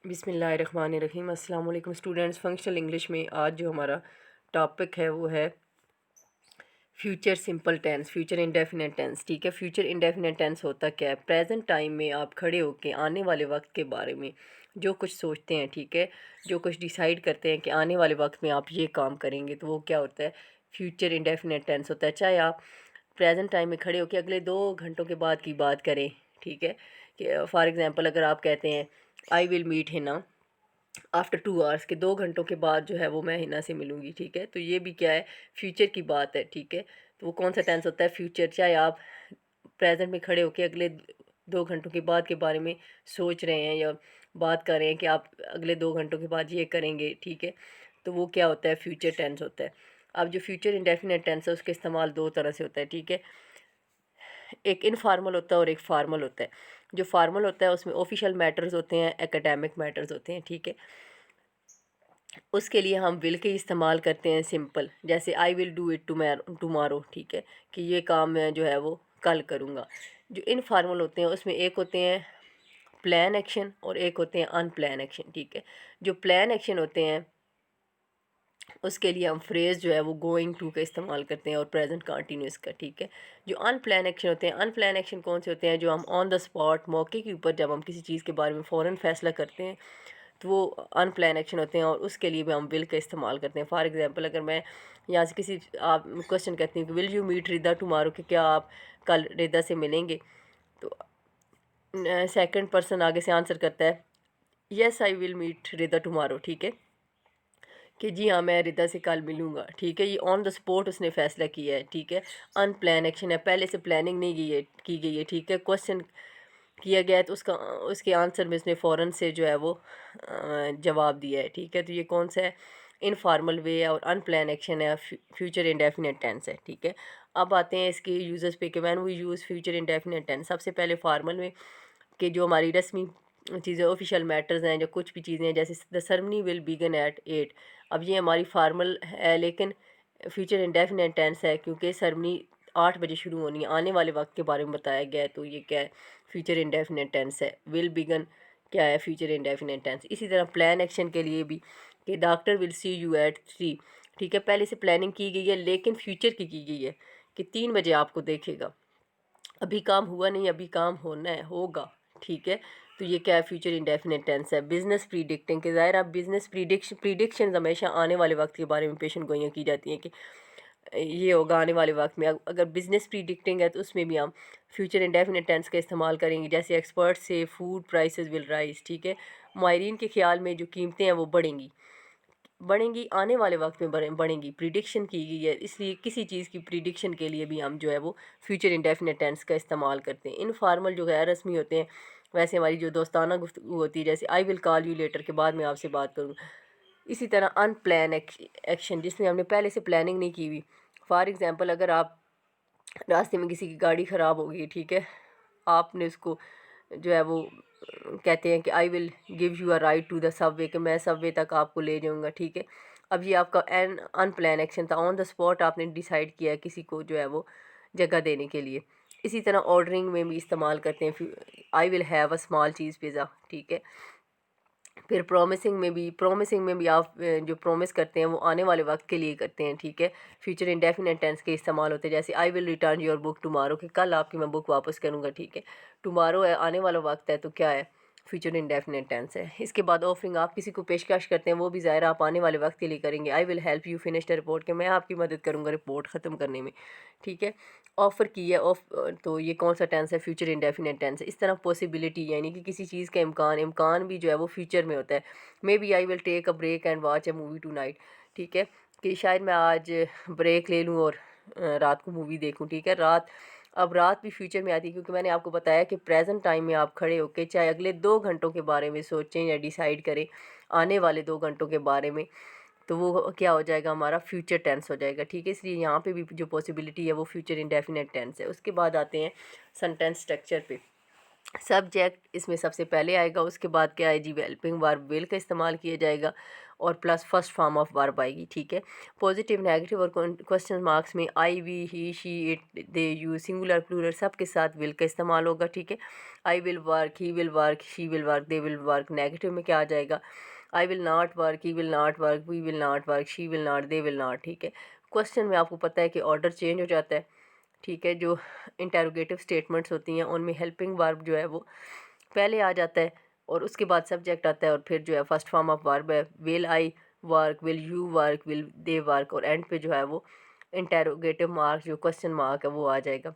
बिस्मिल्लाहिर्रहमानिर्रहीम। अस्सलाम वालेकुम स्टूडेंट्स। फंक्शनल इंग्लिश में आज जो हमारा टॉपिक है वो है future simple tense, future indefinite tense. ठीक है, फ्यूचर इंडेफिनिट टेंस होता क्या है? प्रेजेंट टाइम में आप खड़े होके आने वाले वक्त के बारे में जो कुछ सोचते हैं, ठीक है, जो कुछ डिसाइड करते हैं कि आने वाले वक्त में आप ये काम करेंगे, तो वो क्या होता है? फ्यूचर इंडेफिनिट टेंस होता है। चाहे आप प्रेजेंट टाइम में खड़े होके अगले 2 घंटों के बाद की बात करें, ठीक है, कि फॉर एग्ज़ाम्पल अगर आप कहते हैं I will meet Hina after 2 hours, के 2 घंटों के बाद जो है वो मैं हिना से मिलूँगी, ठीक है, तो ये भी क्या है? फ्यूचर की बात है, ठीक है। तो वो कौन सा टेंस होता है? फ्यूचर। चाहे आप प्रेजेंट में खड़े होके अगले 2 घंटों के बाद के बारे में सोच रहे हैं या बात कर रहे हैं कि आप अगले 2 घंटों के बाद ये करेंगे, ठीक है, तो वो क्या होता है? फ्यूचर टेंस होता है। अब जो फ्यूचर इंडेफिनिट टेंस है उसका इस्तेमाल 2 तरह से होता है, ठीक है। एक इनफॉर्मल होता है और एक फार्मल होता है। जो फार्मल होता है उसमें ऑफिशियल मैटर्स होते हैं, एकेडमिक मैटर्स होते हैं, ठीक है। उसके लिए हम विल के इस्तेमाल करते हैं सिंपल, जैसे I will do it tomorrow, ठीक है, कि ये काम मैं जो है वो कल करूँगा। जो इनफॉर्मल होते हैं उसमें एक होते हैं प्लान एक्शन और एक होते हैं अनप्लान एक्शन, ठीक है। जो प्लान एक्शन होते हैं उसके लिए हम फ्रेज़ जो है वो गोइंग टू का इस्तेमाल करते हैं और प्रेजेंट कंटिन्यूस का, ठीक है। जो अनप्लान एक्शन होते हैं, अनप्लान एक्शन कौन से होते हैं? जो हम ऑन द स्पॉट, मौके के ऊपर जब हम किसी चीज़ के बारे में फ़ौरन फ़ैसला करते हैं, तो वो अनप्लान एक्शन होते हैं और उसके लिए भी हम विल का इस्तेमाल करते हैं। फॉर एग्ज़ाम्पल अगर मैं यहाँ से किसी आप क्वेश्चन कहती हूँ कि will you meet Rida tomorrow, कि क्या आप कल रिदा से मिलेंगे, तो सेकंड पर्सन आगे से आंसर करता है yes I will meet Rida tomorrow, ठीक है, कि जी हाँ मैं रिदा से कल मिलूँगा, ठीक है। ये ऑन द स्पॉट उसने फ़ैसला किया है, ठीक है। अनप्लान एक्शन है, पहले से प्लानिंग नहीं की गई है, ठीक है। क्वेश्चन किया गया है तो उसका उसके आंसर में उसने फ़ौरन से जो है वो जवाब दिया है, ठीक है। तो ये कौन सा है? इनफॉर्मल वे है और अनप्लान एक्शन है, फ्यूचर इंडेफिनिट टेंस है, ठीक है। अब आते हैं इसके यूज़र्स पे कि when we use future indefinite tense. सबसे पहले फॉर्मल में कि जो हमारी रस्मी चीज़ें, ऑफिशियल मैटर्स हैं, जो कुछ भी चीज़ें हैं, जैसे the ceremony will begin eight 8। अब ये हमारी फार्मल है लेकिन फ्यूचर इंडेफिनिट टेंस है क्योंकि सेरेमनी 8 बजे शुरू होनी है, आने वाले वक्त के बारे में बताया गया है, तो ये क्या है? फ्यूचर इंडेफिनिट टेंस है। विल बिगन क्या है? Future indefinite tense. इसी तरह प्लान एक्शन के लिए भी कि doctor will see you at 3, ठीक है, पहले से प्लानिंग की गई है लेकिन फ्यूचर की गई है कि 3 बजे आपको देखेगा। अभी काम हुआ नहीं, अभी काम होना है, होगा, ठीक है। तो ये क्या है? फ्यूचर इंडेफिनिट टेंस है। बिजनेस प्रीडिक्टिंग के ज़ाहिर आप बिजनेस प्रीडिक्शन हमेशा आने वाले वक्त के बारे में पेशन गोइयाँ की जाती हैं कि ये होगा आने वाले वक्त में। अगर बिजनेस प्रीडिक्टिंग है तो उसमें भी हम फ्यूचर इंडेफिनिट टेंस का इस्तेमाल करेंगे, जैसे एक्सपर्ट से फूड प्राइसेस विल राइज, ठीक है। माहरीन के ख्याल में जो कीमतें हैं वो बढ़ेंगी, बढ़ेंगी आने वाले वक्त में बढ़ेंगी, प्रिडिक्शन की गई है, इसलिए किसी चीज़ की प्रिडिक्शन के लिए भी हम जो है वो फ्यूचर इंडेफिनिट टेंस का इस्तेमाल करते हैं। इनफॉर्मल जो गैर रस्मी होते हैं, वैसे हमारी जो दोस्ताना गुफ्तगू होती है, जैसे I will call you later, के बाद मैं आपसे बात करूँगा। इसी तरह अनप्लान एक्शन जिसमें हमने पहले से प्लानिंग नहीं की हुई। फॉर एग्ज़ाम्पल अगर आप रास्ते में किसी की गाड़ी ख़राब हो गई, ठीक है, आपने उसको जो है वो कहते हैं कि I will give you a ride to the subway, कि मैं सबवे तक आपको ले जाऊंगा, ठीक है। अब ये आपका एन अनप्लान एक्शन था, ऑन द स्पॉट आपने डिसाइड किया है किसी को जो है वो जगह देने के लिए। इसी तरह ऑर्डरिंग में भी इस्तेमाल करते हैं, I will have a small cheese pizza, ठीक है। फिर प्रोमिसिंग में भी आप जो प्रॉमिस करते हैं वो आने वाले वक्त के लिए करते हैं, ठीक है। फ्यूचर इंडेफिनिट टेंस के इस्तेमाल होते हैं, जैसे I will return your book tomorrow, कि कल आपकी मैं बुक वापस करूँगा, ठीक है। टुमारो है, आने वाला वक्त है, तो क्या है? फ्यूचर इंडेफिनिट टेंस है। इसके बाद ऑफरिंग, आप किसी को पेशकश करते हैं, वो भी ज़ाहिर आप आने वाले वक्त के लिए करेंगे। I will help you finish the report, कि मैं आपकी मदद करूँगा रिपोर्ट ख़त्म करने में, ठीक है। ऑफ़र की है तो ये कौन सा टेंस है? फ्यूचर इंडेफिनिट टेंस है। इस तरह पॉसिबिलिटी यानी कि किसी चीज़ का इम्कान भी जो है वो फ्यूचर में होता है। Maybe I will take a break and watch a movie tonight, ठीक है, कि शायद मैं आज ब्रेक ले लूँ और रात को मूवी देखूँ, ठीक है। अब रात भी फ्यूचर में आती है क्योंकि मैंने आपको बताया कि प्रेजेंट टाइम में आप खड़े होकर चाहे अगले 2 घंटों के बारे में सोचें या डिसाइड करें आने वाले 2 घंटों के बारे में, तो वो क्या हो जाएगा? हमारा फ्यूचर टेंस हो जाएगा, ठीक है। इसलिए यहाँ पे भी जो पॉसिबिलिटी है वो फ्यूचर इंडेफिनिट टेंस है। उसके बाद आते हैं सेंटेंस स्ट्रक्चर पे। सब्जेक्ट इसमें सबसे पहले आएगा, उसके बाद क्या है? डेवलपिंग वर्ब विल का इस्तेमाल किया जाएगा, और plus first form of verb आएगी, ठीक है। पॉजिटिव, नेगेटिव और क्वेश्चन मार्क्स में I, we, he, she, it, they, you, singular, plural सब के साथ विल का इस्तेमाल होगा, ठीक है। I will work, he will work, she will work, they will work. Negative में क्या आ जाएगा? I will not work, he will not work, we will not work, she will not, they will not, ठीक है। Question में आपको पता है कि ऑर्डर चेंज हो जाता है, ठीक है। जो इंटेरोगेटिव स्टेटमेंट्स होती हैं उनमें हेल्पिंग वर्ब जो है वो पहले आ जाता है और उसके बाद सब्जेक्ट आता है और फिर जो है फर्स्ट फॉर्म ऑफ वर्ब है। Will I work, will you work, will they work, और एंड पे जो है वो इंटेरोगेटिव मार्क जो क्वेश्चन मार्क है वो आ जाएगा।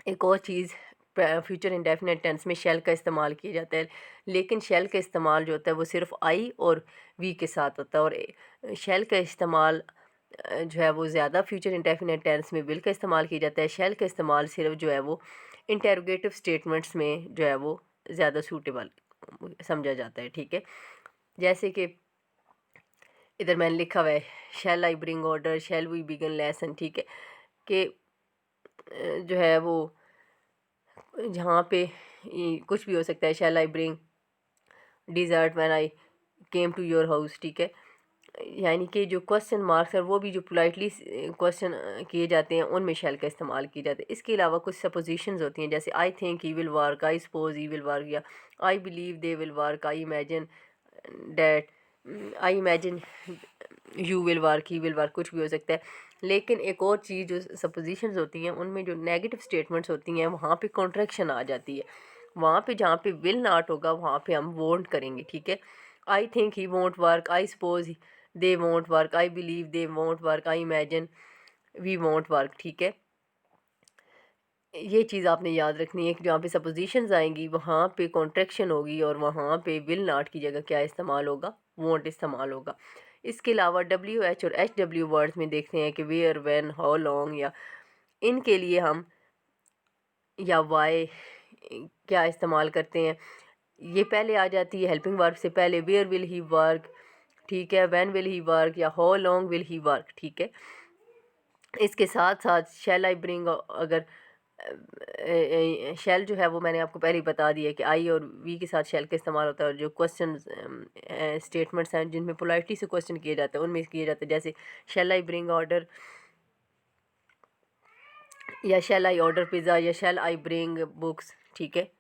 एक और चीज़, फ्यूचर इंडेफिनिट टेंस में शेल का इस्तेमाल किया जाता है, लेकिन शेल का इस्तेमाल जो होता है वो सिर्फ आई और वी के साथ होता है, और शेल का इस्तेमाल जो है वो ज़्यादा फ्यूचर इंडेफिनिट टेंस में विल का इस्तेमाल किया जाता है। शेल का इस्तेमाल सिर्फ जो है वो इंटेरोगेटिव स्टेटमेंट्स में जो है वो ज़्यादा सूटेबल समझा जाता है, ठीक है। जैसे कि इधर मैंने लिखा हुआ है shall I bring order, shall we begin lesson, ठीक है। कि जो है वो जहाँ पे कुछ भी हो सकता है, shall I bring dessert when I came to your house, ठीक है। यानी कि जो क्वेश्चन मार्क्स है वो भी जो पोलाइटली क्वेश्चन किए जाते हैं उनमें शैल का इस्तेमाल किया जाता है। इसके अलावा कुछ सपोजिशंस होती हैं, जैसे I think he will work, I suppose he will work, या I believe they will work, I imagine that, I imagine you will work, he will work, कुछ भी हो सकता है। लेकिन एक और चीज़ जो सपोजिशंस होती हैं उनमें जो नेगेटिव स्टेटमेंट्स होती हैं वहाँ पे कॉन्ट्रैक्शन आ जाती है। वहाँ पे जहाँ पे विल नॉट होगा वहाँ पे हम वोंट करेंगे, ठीक है। I think he won't work, I suppose they won't work, I believe they won't work, I imagine we won't work, ठीक है। ये चीज़ आपने याद रखनी है कि जहाँ पे सपोजिशंस आएंगी वहाँ पे कॉन्ट्रैक्शन होगी और वहाँ पे विल नॉट की जगह क्या इस्तेमाल होगा? वोंट इस्तेमाल होगा। इसके अलावा डब्ल्यू एच और एच डब्ल्यू वर्ड्स में देखते हैं कि वेयर, व्हेन, हाउ लॉन्ग, या इनके लिए हम या वाई क्या इस्तेमाल करते हैं। ये पहले आ जाती है हेल्पिंग वर्ब से पहले, वेयर विल ही वर्क, ठीक है, व्हेन विल ही वर्क, या how long will he work, ठीक है। इसके साथ साथ शैल आई ब्रिंग, अगर शेल जो है वो मैंने आपको पहले ही बता दिया कि आई और वी के साथ शेल का इस्तेमाल होता है, और जो क्वेश्चन स्टेटमेंट्स हैं जिनमें पोलाइटली से क्वेश्चन किए जाते हैं उनमें किए जाते हैं, जैसे शेल आई ब्रिंग ऑर्डर, या शेल आई ऑर्डर पिज़्ज़ा, या शेल आई ब्रिंग बुक्स, ठीक है।